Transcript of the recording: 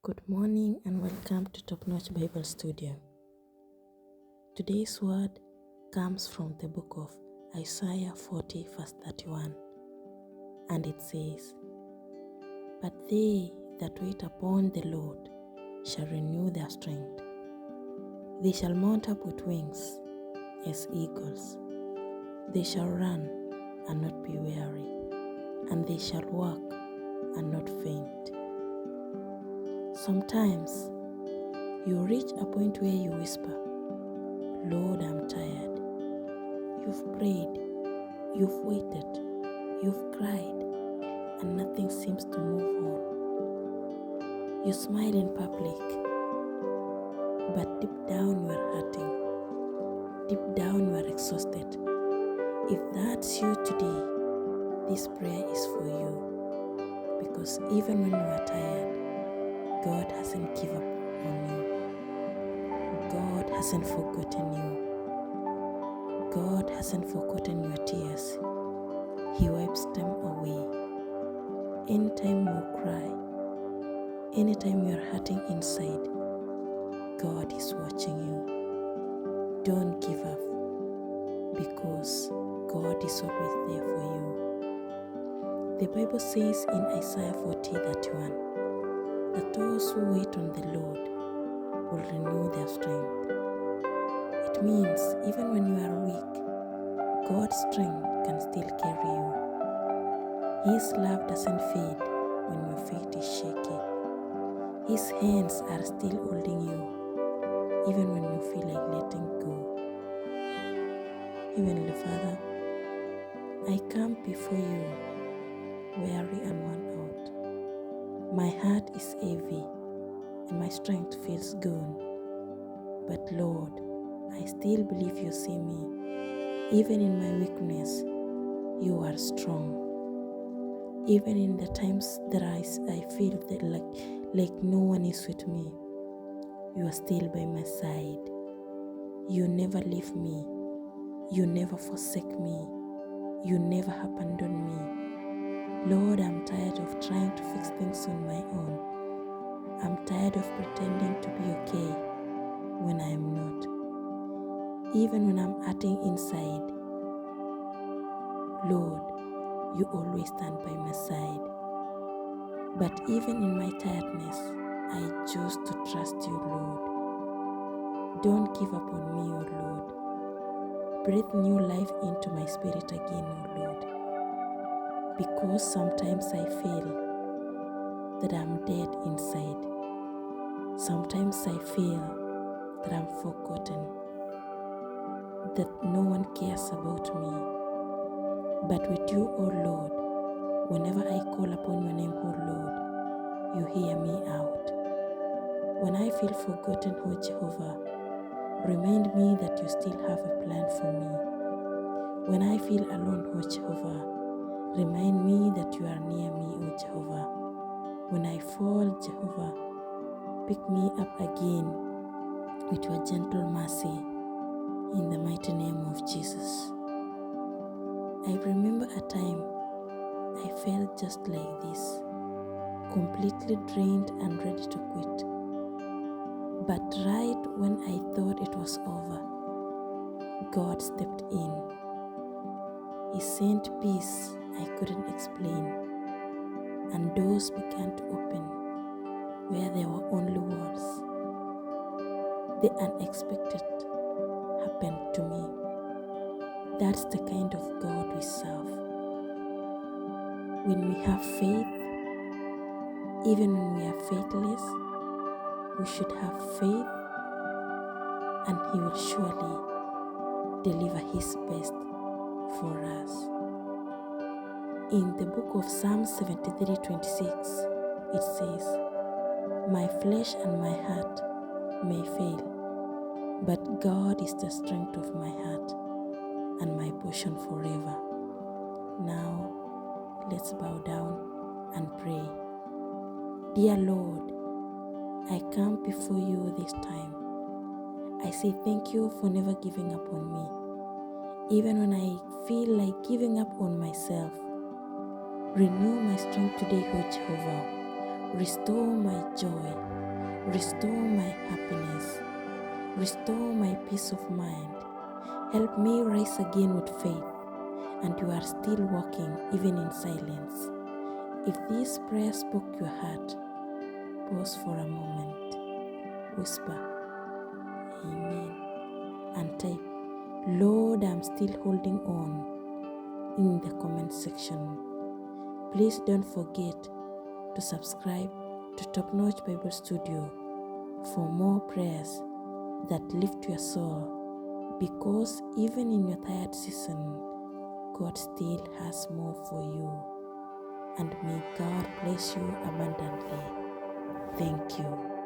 Good morning and welcome to Topnotch Bible Studio. Today's word comes from the book of Isaiah 40 verse 31, and it says, "But they that wait upon the Lord shall renew their strength. They shall mount up with wings as eagles. They shall run and not be weary, and they shall walk and not faint." Sometimes you reach a point where you whisper, "Lord, I'm tired." You've prayed, you've waited, you've cried, and nothing seems to move on. You smile in public, but deep down you are hurting. Deep down you are exhausted. If that's you today, this prayer is for you, because even when you are tired, God hasn't given up on you. God hasn't forgotten you. God hasn't forgotten your tears. He wipes them away. Anytime you cry, anytime you are hurting inside, God is watching you. Don't give up, because God is always there for you. The Bible says in Isaiah 40:31 that those who wait on the Lord will renew their strength. It means even when you are weak, God's strength can still carry you. His love doesn't fade when your faith is shaky. His hands are still holding you, even when you feel like letting go. Heavenly Father, I come before you, weary and worn out. My heart is heavy and my strength feels gone. But Lord, I still believe you see me. Even in my weakness, you are strong. Even in the times that I feel that like no one is with me, you are still by my side. You never leave me. You never forsake me. You never abandon me. Lord, I'm tired of trying to fix things on my own. I'm tired of pretending to be okay when I am not. Even when I'm hurting inside, Lord, you always stand by my side. But even in my tiredness, I choose to trust you, Lord. Don't give up on me, O Lord. Breathe new life into my spirit again, O Lord. Because sometimes I feel that I'm dead inside. Sometimes I feel that I'm forgotten, that no one cares about me. But with you, O Lord, whenever I call upon your name, O Lord, you hear me out. When I feel forgotten, O Jehovah, remind me that you still have a plan for me. When I feel alone, O Jehovah, remind me that you are near me, O Jehovah. When I fall, Jehovah, pick me up again with your gentle mercy, in the mighty name of Jesus. I remember a time I felt just like this, completely drained and ready to quit. But right when I thought it was over, God stepped in. He sent peace I couldn't explain, and doors began to open where there were only walls. The unexpected happened to me. That's the kind of God we serve. When we have faith, even when we are faithless, we should have faith, and He will surely deliver His best for us. In the book of Psalm 73:26, it says, "My flesh and my heart may fail, but God is the strength of my heart and my portion forever." Now, let's bow down and pray. Dear Lord, I come before you this time. I say thank you for never giving up on me, even when I feel like giving up on myself. Renew my strength today, O Jehovah. Restore my joy. Restore my happiness. Restore my peace of mind. Help me rise again with faith. And you are still walking even in silence. If this prayer spoke your heart, pause for a moment. Whisper, Amen. And type, Lord, I'm still holding on in the comment section. Please don't forget to subscribe to Topnotch Bible Studio for more prayers that lift your soul, because even in your tired season, God still has more for you. And may God bless you abundantly. Thank you.